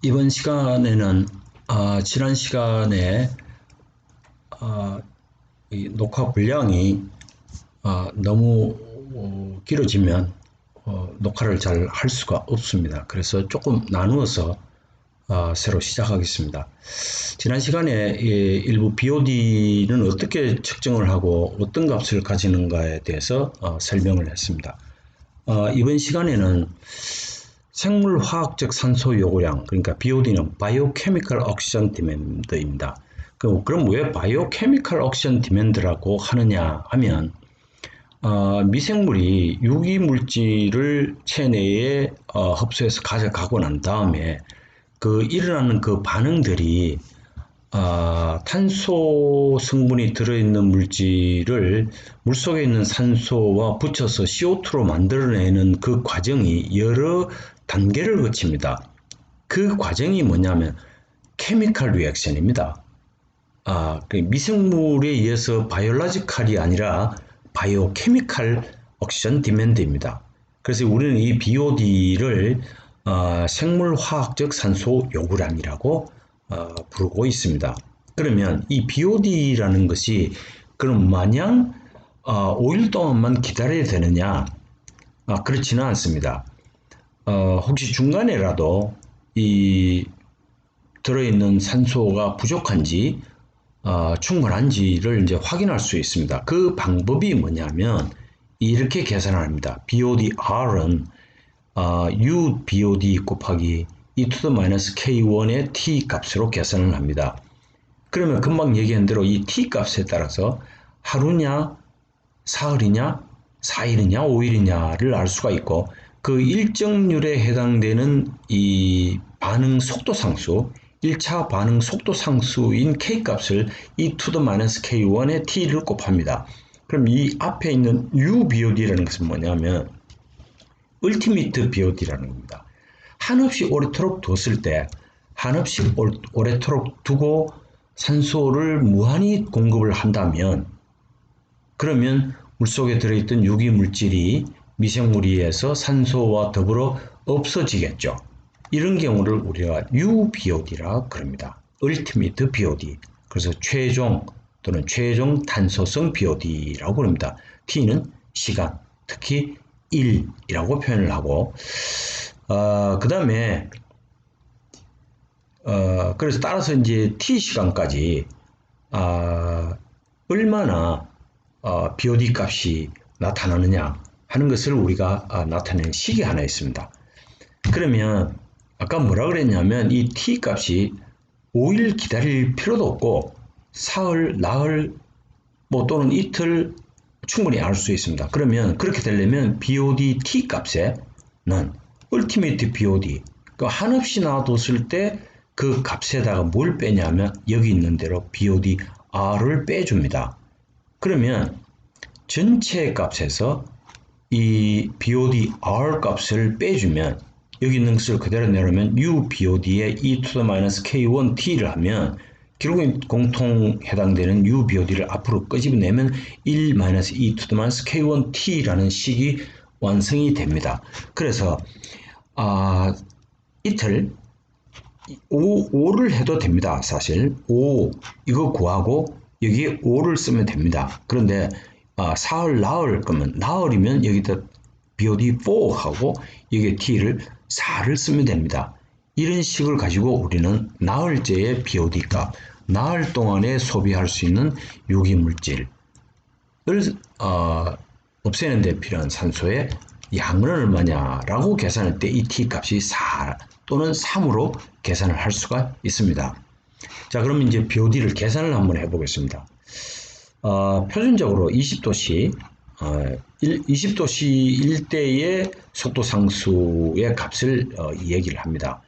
이번 시간에는 지난 시간에 이 녹화 분량이 너무 길어지면 녹화를 잘 할 수가 없습니다. 그래서 조금 나누어서 새로 시작하겠습니다. 지난 시간에 일부 BOD는 어떻게 측정을 하고 어떤 값을 가지는가에 대해서 설명을 했습니다. 이번 시간에는 생물화학적 산소 요구량, 그러니까 BOD는 Biochemical Oxygen Demand입니다. 그럼 왜 Biochemical Oxygen Demand라고 하느냐 하면 미생물이 유기물질을 체내에 흡수해서 가져가고 난 다음에 일어나는 그 반응들이 탄소 성분이 들어있는 물질을 물속에 있는 산소와 붙여서 CO2로 만들어내는 그 과정이 여러 단계를 거칩니다. 그 과정이 뭐냐면 케미컬 리액션입니다. 미생물에 의해서 바이올로지컬이 아니라 바이오케미컬 옥시전 디맨드입니다. 그래서 우리는 이 BOD를 생물화학적 산소 요구량이라고 부르고 있습니다. 그러면 이 BOD라는 것이 그럼 마냥 5일 동안만 기다려야 되느냐? 그렇지는 않습니다. 혹시 중간에라도 이 들어있는 산소가 부족한지 충분한지를 이제 확인할 수 있습니다. 그 방법이 뭐냐면 이렇게 계산을 합니다. BODR은 UBOD 곱하기 e to the minus k1의 t 값으로 계산을 합니다. 그러면 금방 얘기한 대로 이 t 값에 따라서 하루냐, 사흘이냐, 4일이냐, 5일이냐를 알 수가 있고 그 일정률에 해당되는 이 반응 속도 상수, 1차 반응 속도 상수인 k 값을 e to the minus k1의 t를 곱합니다. 그럼 이 앞에 있는 UBOD라는 것은 뭐냐면 ultimate BOD라는 겁니다. 한없이 오래도록 뒀을 때 한없이 오래도록 두고 산소를 무한히 공급을 한다면 그러면 물속에 들어있던 유기물질이 미생물에 의해서 산소와 더불어 없어지겠죠. 이런 경우를 우리가 UBOD라 그럽니다. Ultimate BOD. 그래서 최종 또는 최종 탄소성 BOD라고 그럽니다. T는 시간, 특히 1이라고 표현을 하고 그 다음에 그래서 따라서 이제 T 시간까지 얼마나 BOD 값이 나타나느냐 하는 것을 우리가 나타내는 식이 하나 있습니다. 그러면 아까 뭐라 그랬냐면 이 T 값이 5일 기다릴 필요도 없고 사흘, 나흘 또는 이틀 충분히 알 수 있습니다. 그러면 그렇게 되려면 BOD T 값에는 Ultimate BOD 한없이 놔뒀을 때 그 값에다가 뭘 빼냐면 여기 있는 대로 BOD R을 빼줍니다. 그러면 전체 값에서 이 BOD R 값을 빼주면 여기 있는 것을 그대로 내려면 U BOD에 e to the minus k1 t를 하면 결국엔 공통 해당되는 U BOD를 앞으로 끄집어내면 1 minus e to the minus k1 t라는 식이 완성이 됩니다. 그래서 이틀 5를 해도 됩니다. 사실 5 이거 구하고 여기에 5를 쓰면 됩니다. 그런데 사흘, 나흘 그러면 나흘이면 여기다 BOD 4하고 여기에 T를 4를 쓰면 됩니다. 이런 식을 가지고 우리는 나흘째의 BOD 값, 나흘 동안에 소비할 수 있는 유기물질을 없애는 데 필요한 산소의 양은 얼마냐라고 계산할 때 이 T 값이 4 또는 3으로 계산을 할 수가 있습니다. 자, 그럼 이제 BOD를 계산을 한번 해보겠습니다. 표준적으로 20도씨, 20도씨일 때의 속도 상수의 값을 얘기를 합니다.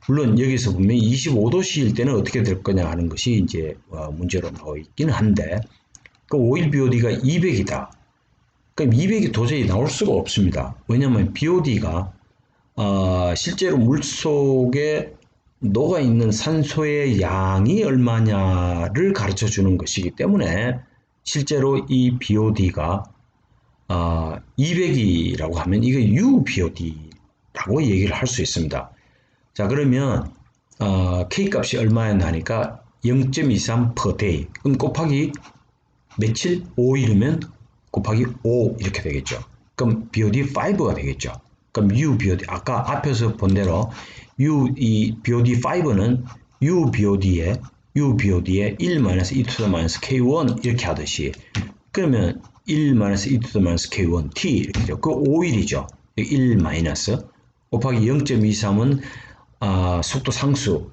물론 여기서 보면 25도씨일 때는 어떻게 될 거냐 하는 것이 이제 문제로 나와 있기는 한데, 그 오일 BOD가 200이다. 그럼 200이 도저히 나올 수가 없습니다. 왜냐하면 BOD가 실제로 물속에 녹아있는 산소의 양이 얼마냐를 가르쳐 주는 것이기 때문에 실제로 이 BOD가 200이라고 하면 이게 UBOD라고 얘기를 할 수 있습니다. 자, 그러면 K값이 얼마였나 하니까 0.23 per day. 그럼 곱하기 며칠? 5일이면 곱하기 5 이렇게 되겠죠. 그럼 BOD5가 되겠죠. 그럼 UBOD, 아까 앞에서 본 대로 이 BOD5는 UBOD에 1-e to the minus K1 이렇게 하듯이, 그러면 1-e to the minus K1 T 이렇게 되죠. 그 5일이죠. 1 마이너스 곱하기 0.23은 속도 상수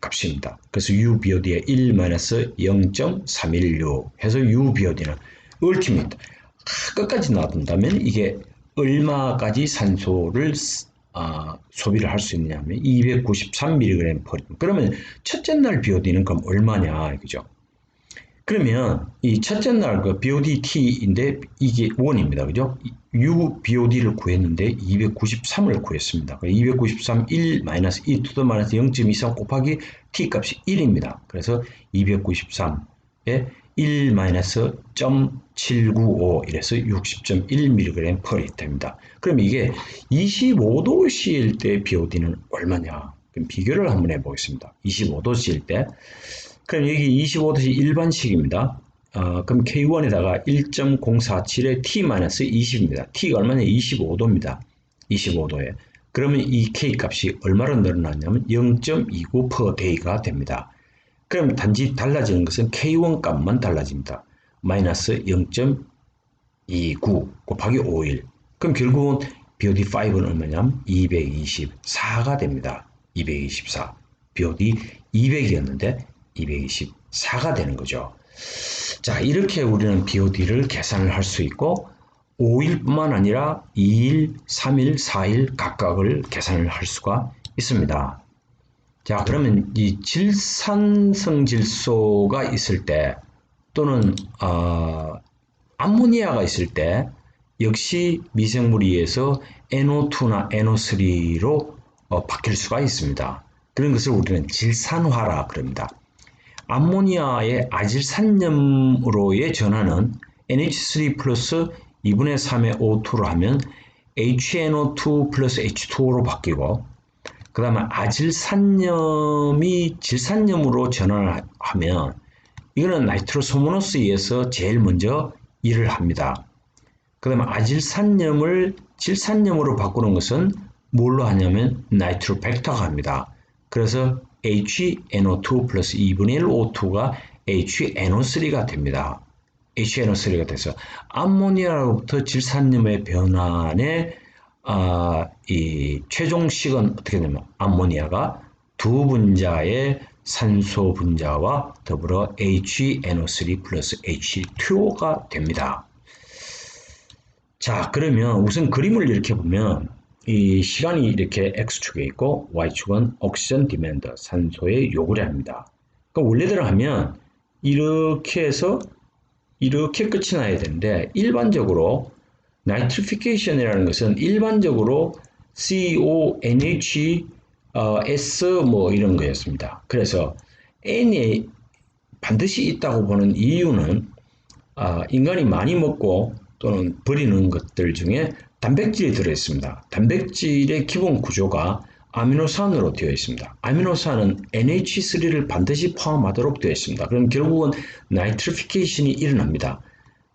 값입니다. 그래서 UBOD의 1-0.316 해서 UBOD는 ultimate, 끝까지 놔둔다면 이게 얼마까지 산소를 소비를 할 수 있냐면 293mg per. 그러면 첫째 날 BOD는 그럼 얼마냐, 그죠? 그러면 이 첫째 날 그 BOD-T인데 이게 1입니다. 그죠? UBOD를 구했는데 293을 구했습니다. 293 1-e to the minus 0.23 곱하기 T 값이 1입니다. 그래서 293에 1-0.795 이래서 60.1mg per litr입니다. 그럼 이게 25도씨일 때 BOD는 얼마냐? 그럼 비교를 한번 해보겠습니다. 25도씨일 때. 그럼 여기 25도씨 일반식입니다. 그럼 K1에다가 1.047에 T-20입니다. T가 얼마냐? 25도입니다. 25도에. 그러면 이 K 값이 얼마로 늘어났냐면 0.29 per day가 됩니다. 그럼 단지 달라지는 것은 K1 값만 달라집니다. 마이너스 0.29 곱하기 5일. 그럼 결국은 BOD5는 얼마냐면 224가 됩니다. 224. BOD 200이었는데 224가 되는 거죠. 자, 이렇게 우리는 BOD를 계산을 할 수 있고 5일뿐만 아니라 2일, 3일, 4일 각각을 계산을 할 수가 있습니다. 자, 그러면 이 질산성질소가 있을 때 또는 암모니아가 있을 때 역시 미생물에 의해서 NO2나 NO3로 바뀔 수가 있습니다. 그런 것을 우리는 질산화라 그럽니다. 암모니아의 아질산염으로의 전환은 NH3 플러스 2분의 3의 O2로 하면 HNO2 플러스 H2O로 바뀌고, 그 다음에 아질산염이 질산염으로 전환을 하면 이거는 나이트로소모노스에 의해서 제일 먼저 일을 합니다. 그 다음에 아질산염을 질산염으로 바꾸는 것은 뭘로 하냐면 나이트로벡터가 합니다. 그래서 HNO2 플러스 2분의 1 O2가 HNO3가 됩니다. HNO3가 돼서 암모니아로부터 질산염의 변환의 이 최종식은 어떻게 되냐면 암모니아가 두 분자의 산소 분자와 더불어 HNO3 플러스 H2O가 됩니다. 자, 그러면 우선 그림을 이렇게 보면 이 시간이 이렇게 X축에 있고 Y축은 옥시전 디맨드, 산소의 요구량입니다. 그러니까 원래대로 하면 이렇게 해서 이렇게 끝이 나야 되는데, 일반적으로 나이트리피케이션이라는 것은 일반적으로 CO, NH, S 뭐 이런 거였습니다. 그래서 N이 반드시 있다고 보는 이유는 인간이 많이 먹고 또는 버리는 것들 중에 단백질이 들어있습니다. 단백질의 기본 구조가 아미노산으로 되어 있습니다. 아미노산은 NH3를 반드시 포함하도록 되어 있습니다. 그럼 결국은 나이트리피케이션이 일어납니다.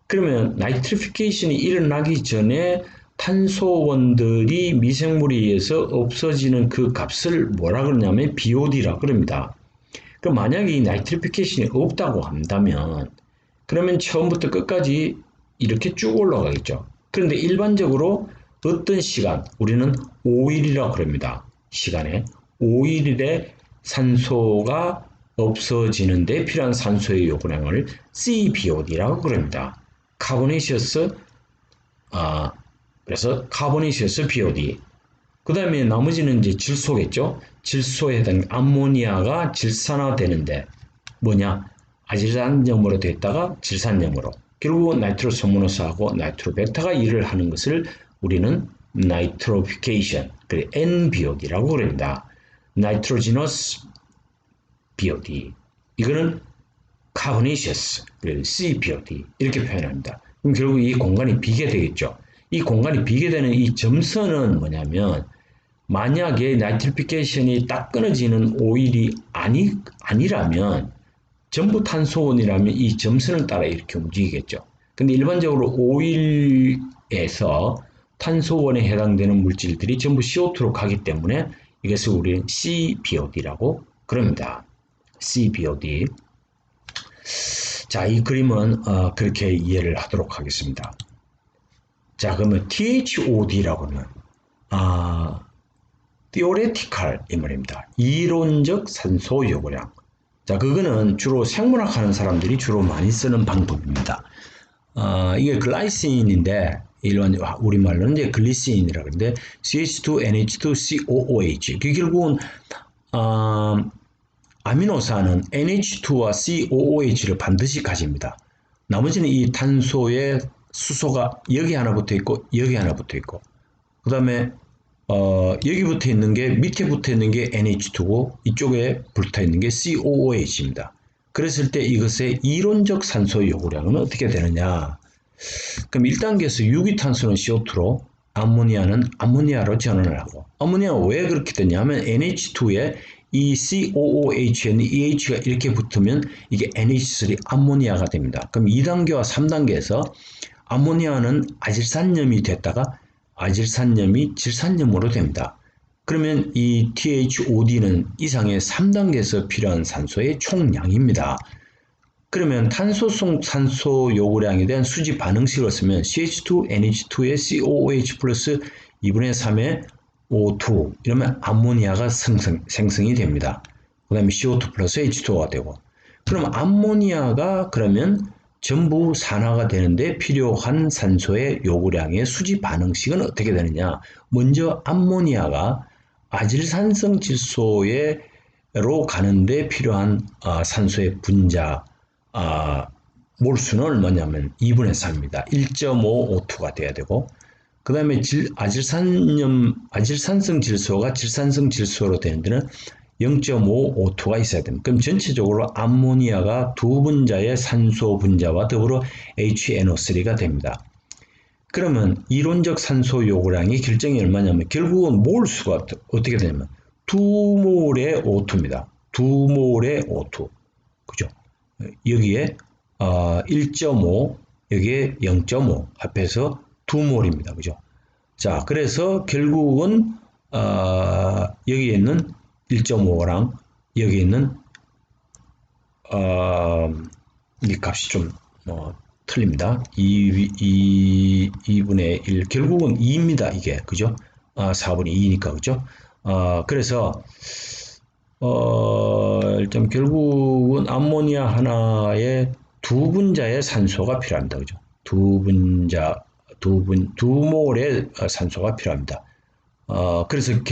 그러면 나이트리피케이션이 일어나기 전에 탄소원들이 미생물에 의해서 없어지는 그 값을 뭐라 그러냐면 BOD라 그럽니다. 그럼 만약에 이 나이트리피케이션이 없다고 한다면 그러면 처음부터 끝까지 이렇게 쭉 올라가겠죠. 그런데 일반적으로 어떤 시간, 우리는 5일이라고 그럽니다. 시간에 5일에 산소가 없어지는데 필요한 산소의 요구량을 CBOD라고 그럽니다. 카보네시어스, 그래서 카보네시어스 BOD. 그 다음에 나머지는 이제 질소겠죠. 질소에 해당 암모니아가 질산화되는데 뭐냐? 아질산염으로 됐다가 질산염으로. 결국 나이트로소모노스하고 나이트로벡터가 일을 하는 것을 우리는 나이트로피케이션, 그리고 NBOD라고 그럽니다. 나이트로지너스 BOD. 이거는 카보네시어스, 그리고 CBOD 이렇게 표현합니다. 그럼 결국 이 공간이 비게 되겠죠. 이 공간이 비게 되는 이 점선은 뭐냐면 만약에 나이트리피케이션이 딱 끊어지는 오일이 아니라면 전부 탄소원이라면 이 점선을 따라 이렇게 움직이겠죠. 근데 일반적으로 오일에서 탄소원에 해당되는 물질들이 전부 CO2로 가기 때문에 이것을 우리는 CBOD라고 그럽니다. CBOD. 자, 이 그림은 그렇게 이해를 하도록 하겠습니다. 자, 그러면 THOD라고는 theoretical 이 말입니다. 이론적 산소 요구량. 자, 그거는 주로 생물학 하는 사람들이 주로 많이 쓰는 방법입니다. 이게 글라이신인데 일반 우리말로는 이제 글리신이라 그러는데 CH2NH2COOH. 그 결국은 아미노산은 NH2와 COOH를 반드시 가집니다. 나머지는 이 탄소의 수소가 여기 하나 붙어 있고 여기 하나 붙어 있고 그 다음에 여기 붙어 있는 게 밑에 붙어 있는 게 NH2고 이쪽에 붙어 있는 게 COOH입니다. 그랬을 때 이것의 이론적 산소 요구량은 어떻게 되느냐? 그럼 1단계에서 유기탄소는 CO2로 암모니아는 암모니아로 전환을 하고 암모니아가 왜 그렇게 되냐 하면 NH2에 이 COOH에는 EH가 이렇게 붙으면 이게 NH3 암모니아가 됩니다. 그럼 2단계와 3단계에서 암모니아는 아질산염이 됐다가 아질산염이 질산염으로 됩니다. 그러면 이 THOD는 이상의 3단계에서 필요한 산소의 총량입니다. 그러면 탄소성 산소 요구량에 대한 수지 반응식을 쓰면 CH2, NH2에 COOH 플러스 2분의 3의 O2 이러면 암모니아가 생성이 됩니다. 그 다음에 CO2 플러스 H2O가 되고 그럼 암모니아가 그러면 전부 산화가 되는데 필요한 산소의 요구량의 수지 반응식은 어떻게 되느냐? 먼저 암모니아가 아질산성 질소로 가는데 필요한 산소의 분자 몰수는 얼마냐면 2분의 3입니다. 1.5 O2가 돼야 되고 그 다음에 아질산성 질소가 질산성 질소로 되는 데는 0.5 O2가 있어야 됩니다. 그럼 전체적으로 암모니아가 두 분자의 산소 분자와 더불어 HNO3가 됩니다. 그러면 이론적 산소 요구량이 결정이 얼마냐면 결국은 몰수가 어떻게 되냐면 2몰의 O2입니다. 2몰의 O2. 그죠? 여기에 1.5 여기에 0.5 합해서 2몰입니다. 그죠? 자, 그래서 결국은 여기에 있는 1.5랑 여기 있는 이 값이 좀 틀립니다. 2분의 1 결국은 2입니다. 이게 그죠? 4분의 2니까 그죠? 그래서 일단 결국은 암모니아 하나에 두 분자의 산소가 필요합니다. 그죠? 두 몰의 산소가 필요합니다. 그래서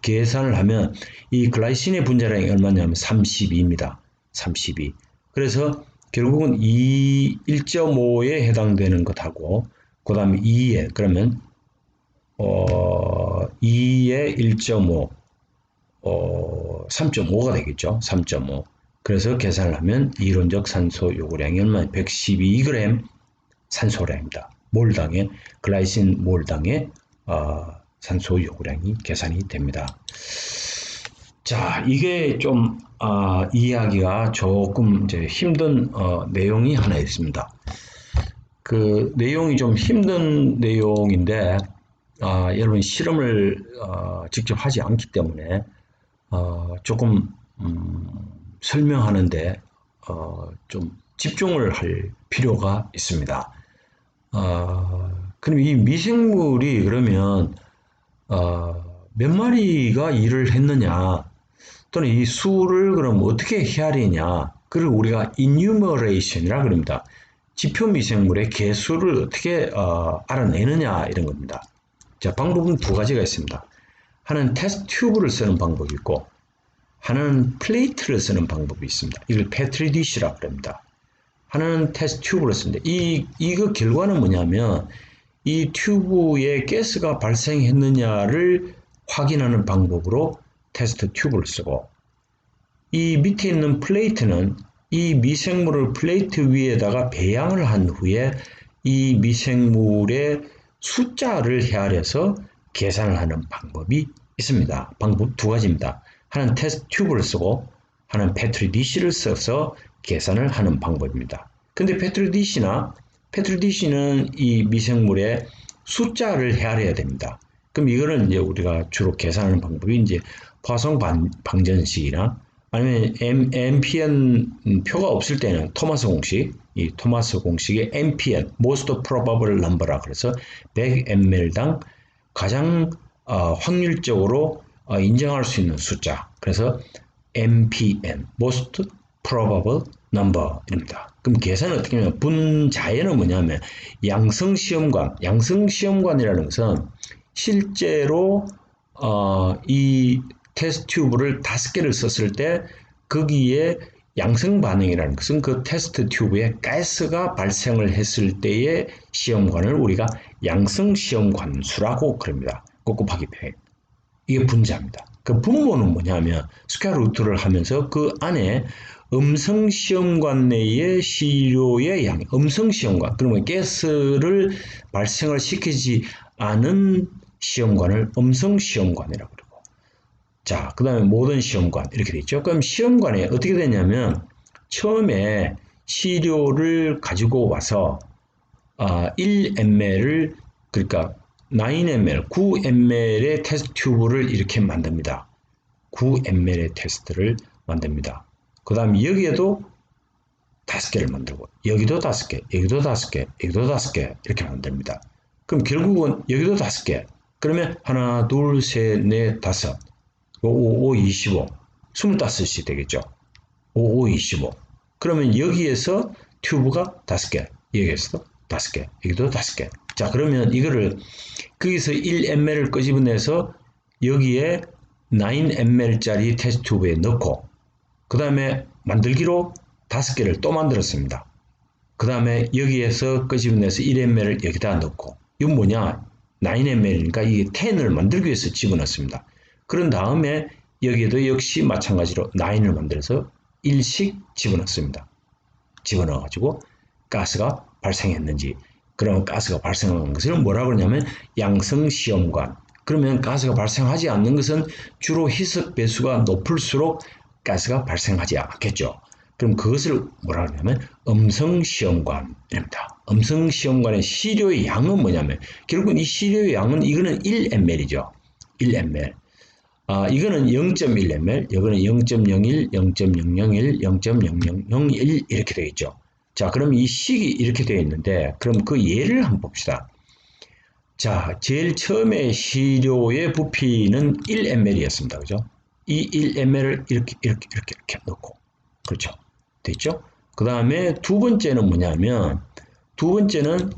계산을 하면 이 글라이신의 분자량이 얼마냐면 32입니다. 32. 그래서 결국은 1.5에 해당되는 것하고 그 다음에 2에 그러면 2에 1.5 3.5가 되겠죠. 3.5. 그래서 계산을 하면 이론적 산소 요구량이 얼마냐 112g 산소량입니다. 몰당의 글라이신 몰당의 산소 요구량이 계산이 됩니다. 자, 이게 좀 이해하기가 조금 이제 힘든 내용이 하나 있습니다. 그 내용이 좀 힘든 내용인데 여러분 실험을 직접 하지 않기 때문에 조금 설명하는데 좀 집중을 할 필요가 있습니다. 그럼 이 미생물이 그러면 몇 마리가 일을 했느냐 또는 이 수를 그럼 어떻게 헤아리냐 그걸 우리가 enumeration이라 그럽니다. 지표 미생물의 개수를 어떻게 알아내느냐 이런 겁니다. 자, 방법은 두 가지가 있습니다. 하나는 테스트 튜브를 쓰는 방법이 있고 하나는 플레이트를 쓰는 방법이 있습니다. 이걸 페트리 디시라고 합니다. 하나는 테스트 튜브를 쓰는데 이거 결과는 뭐냐면 이 튜브에 가스가 발생했느냐를 확인하는 방법으로 테스트 튜브를 쓰고 이 밑에 있는 플레이트는 이 미생물을 플레이트 위에다가 배양을 한 후에 이 미생물의 숫자를 헤아려서 계산을 하는 방법이 있습니다. 방법 두 가지입니다. 하나는 테스트 튜브를 쓰고 하나는 페트리 디시를 써서 계산을 하는 방법입니다. 근데 페트리 디시는 이 미생물의 숫자를 헤아려야 됩니다. 그럼 이거는 이제 우리가 주로 계산하는 방법이 이제 포화성 방정식이나 아니면 MPN 표가 없을 때는 토마스 공식, 이 토마스 공식의 MPN, Most Probable Number라 그래서 100ml당 가장 확률적으로 인정할 수 있는 숫자. 그래서 MPN, Most Probable Number입니다. 그럼 계산은 어떻게 하면 분자에는 뭐냐면 양성시험관이라는 것은 실제로 이 테스트 튜브를 5개를 썼을 때 거기에 양성 반응이라는 것은 그 테스트 튜브에 가스가 발생을 했을 때의 시험관을 우리가 양성 시험관수라고 그럽니다. 곱곱하기 100. 이게 분자입니다. 그 분모는 뭐냐면 스퀘어 루트를 하면서 그 안에 음성 시험관 내의 시료의 양, 음성 시험관, 그러면 가스를 발생을 시키지 않은 시험관을 음성 시험관이라고 그러고, 자, 그 다음에 모든 시험관 이렇게 돼 있죠. 그럼 시험관에 어떻게 되냐면 처음에 시료를 가지고 와서 1ml를 그러니까 9ml, 9ml의 테스트 튜브를 이렇게 만듭니다. 9ml의 테스트를 만듭니다. 그 다음에 여기에도 5개를 만들고 여기도 5개, 여기도 5개, 여기도 5개 이렇게 만듭니다. 그럼 결국은 여기도 5개. 그러면 하나, 둘, 셋, 넷, 다섯. 5, 5, 25. 25이 되겠죠. 5, 5, 25. 그러면 여기에서 튜브가 5개, 여기에서도 5개, 여기도 5개. 자, 그러면 이거를 거기서 1ml를 끄집어내서 여기에 9ml짜리 테스트 튜브에 넣고 그 다음에 만들기로 5개를 또 만들었습니다. 그 다음에 여기에서 끄집어내서 1ml를 여기다 넣고 이건 뭐냐? 9ml니까 이게 10을 만들기 위해서 집어넣습니다. 그런 다음에 여기에도 역시 마찬가지로 9을 만들어서 1씩 집어넣습니다. 집어넣어가지고 가스가 발생했는지, 그러면 가스가 발생한 것을 뭐라고 그러냐면 양성시험관. 그러면 가스가 발생하지 않는 것은 주로 희석 배수가 높을수록 가스가 발생하지 않겠죠. 그럼 그것을 뭐라고 하냐면 음성시험관입니다. 음성시험관의 시료의 양은 뭐냐면 결국은 이 시료의 양은 이거는 1ml이죠. 1ml. 이거는 0.1ml, 이거는 0.01, 0.001, 0.0001 이렇게 되겠죠. 자, 그럼 이 식이 이렇게 되어 있는데, 그럼 그 예를 한번 봅시다. 자, 제일 처음에 시료의 부피는 1ml였습니다. 그죠? 이 1ml을 이렇게 넣고. 그렇죠? 됐죠? 그 다음에 두 번째는 뭐냐면, 두 번째는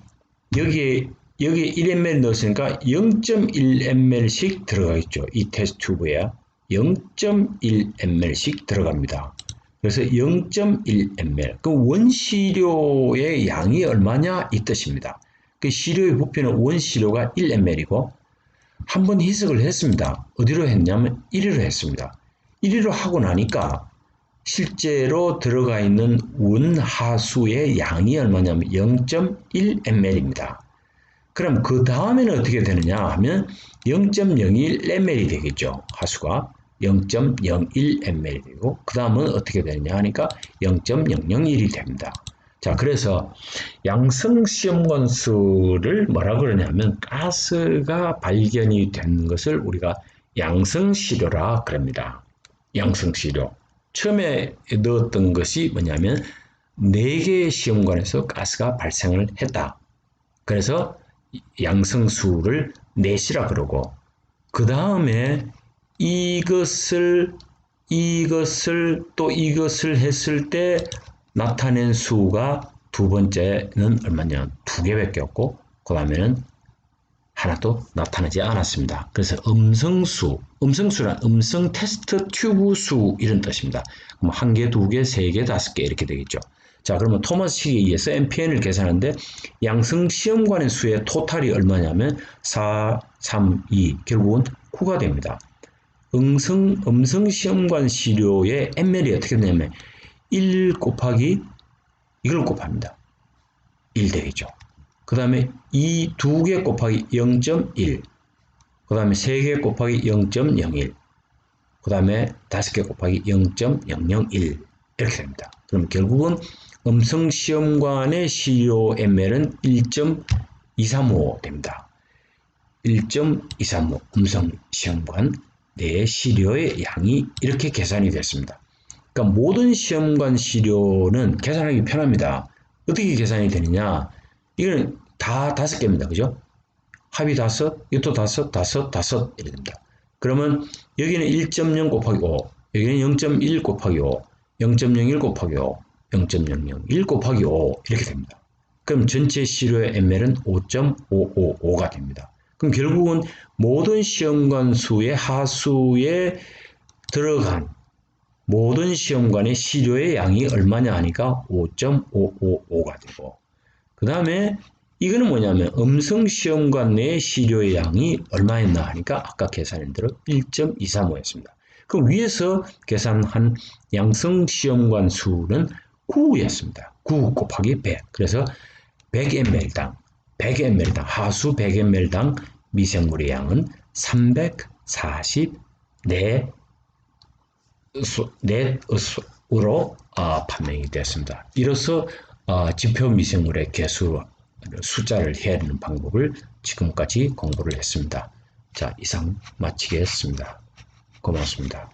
여기에 1ml 넣었으니까 0.1ml씩 들어가겠죠. 이 테스트 튜브에 0.1ml씩 들어갑니다. 그래서 0.1ml. 그 원시료의 양이 얼마냐 이 뜻입니다. 그 시료의 부피는 원시료가 1ml이고 한 번 희석을 했습니다. 어디로 했냐면 1위로 했습니다. 1위로 하고 나니까 실제로 들어가 있는 원하수의 양이 얼마냐면 0.1ml입니다. 그럼 그 다음에는 어떻게 되느냐 하면 0.01ml이 되겠죠. 하수가 0.01ml이 되고 그 다음은 어떻게 되느냐 하니까 0.001이 됩니다. 자, 그래서 양성시험관수를 뭐라 그러냐면 가스가 발견이 된 것을 우리가 양성시료라 그럽니다. 양성시료. 처음에 넣었던 것이 뭐냐면 4개의 시험관에서 가스가 발생을 했다. 그래서 양성수를 넷이라 그러고 그 다음에 이것을 했을 때 나타낸 수가 두 번째는 얼마냐 2개밖에 없고 그 다음에는 하나도 나타나지 않았습니다. 그래서 음성수란 음성 테스트 튜브 수 이런 뜻입니다. 그럼 1개, 2개, 3개, 5개 이렇게 되겠죠. 자, 그러면 토마스식에 의해서 MPN을 계산하는데 양성 시험관의 수의 토탈이 얼마냐면 4, 3, 2 결국은 9가 됩니다. 음성 시험관 시료의 ml이 어떻게 되냐면 1 곱하기 이걸 곱합니다. 1 되겠죠. 그 다음에 이 2개 곱하기 0.1 그 다음에 3개 곱하기 0.01, 그 다음에 5개 곱하기 0.001 이렇게 됩니다. 그럼 결국은 음성 시험관의 시료 ml은 1.235 됩니다. 1.235 음성 시험관 내 시료의 양이 이렇게 계산이 됐습니다. 그러니까 모든 시험관 시료는 계산하기 편합니다. 어떻게 계산이 되느냐? 이거는 다 5개입니다. 그죠? 합이 5, 이것도 5, 5 이렇게 됩니다. 그러면 여기는 1.0 곱하기 5, 여기는 0.1 곱하기 5, 0.01 곱하기 5, 0.001 곱하기 5 이렇게 됩니다. 그럼 전체 시료의 ml은 5.555가 됩니다. 그럼 결국은 모든 시험관 수의 하수에 들어간 모든 시험관의 시료의 양이 얼마냐 하니까 5.555가 되고, 그 다음에 이거는 뭐냐면 음성 시험관 내의 시료의 양이 얼마였나 하니까 아까 계산한 대로 1.235였습니다. 그럼 위에서 계산한 양성 시험관 수는 9였습니다. 9 곱하기 100. 그래서 100ml당 하수 100ml당 미생물의 양은 344으로 판명이 되었습니다. 이로써 지표 미생물의 개수 숫자를 헤아리는 방법을 지금까지 공부를 했습니다. 자, 이상 마치겠습니다. 고맙습니다.